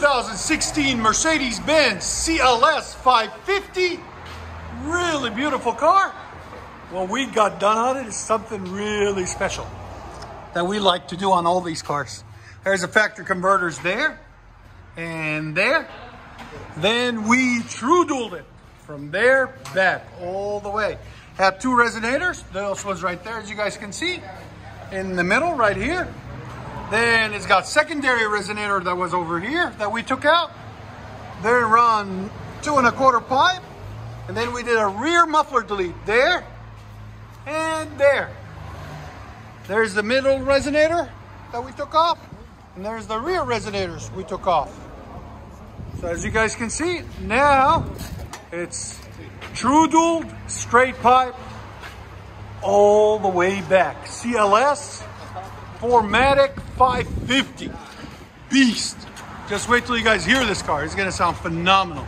2016 Mercedes-Benz CLS 550. Really beautiful car. What we got done on it is something really special that we like to do on all these cars. There's the factory converters there and there. Then we true dualed it from there back all the way. Had two resonators. Those ones right there, as you guys can see, in the middle right here. Then it's got secondary resonator that was over here that we took out. Then run 2 1/4 pipe. And then we did a rear muffler delete there and there. There's the middle resonator that we took off. And there's the rear resonators we took off. So as you guys can see, now it's true dualed, straight pipe, all the way back. CLS for MATIC 550. Beast. Just wait till you guys hear this car. It's gonna sound phenomenal.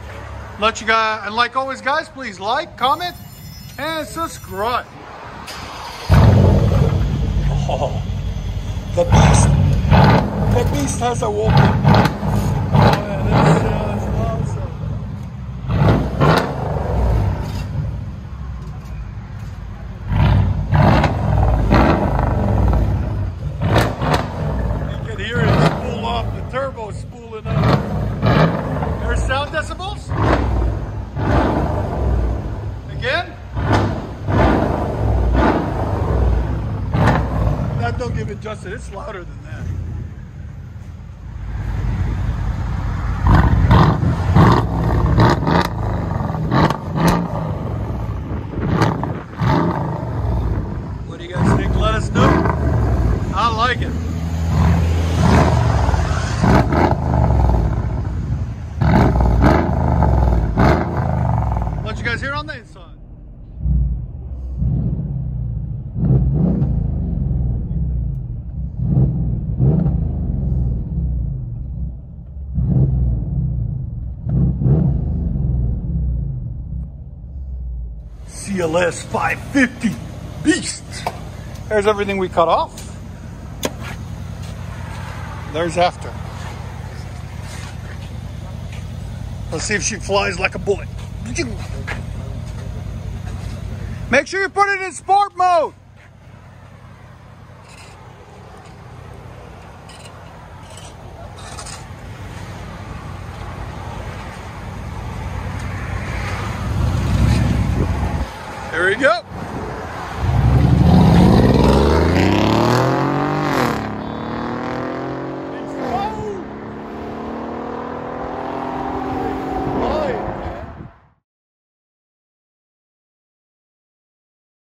Let you guys, and like always guys, please like, comment, and subscribe. Oh, the beast. The beast has awoken. Oh, yeah, that's awesome. You can hear it spool off. The turbo spooling up. There's sound decibels. Again. That don't give it justice. It's louder than that. What do you guys think? Let us know. I like it. Let you guys hear on the inside. CLS 550 beast. There's everything we cut off. There's after. Let's see if she flies like a bullet. Make sure you put it in sport mode. There we go.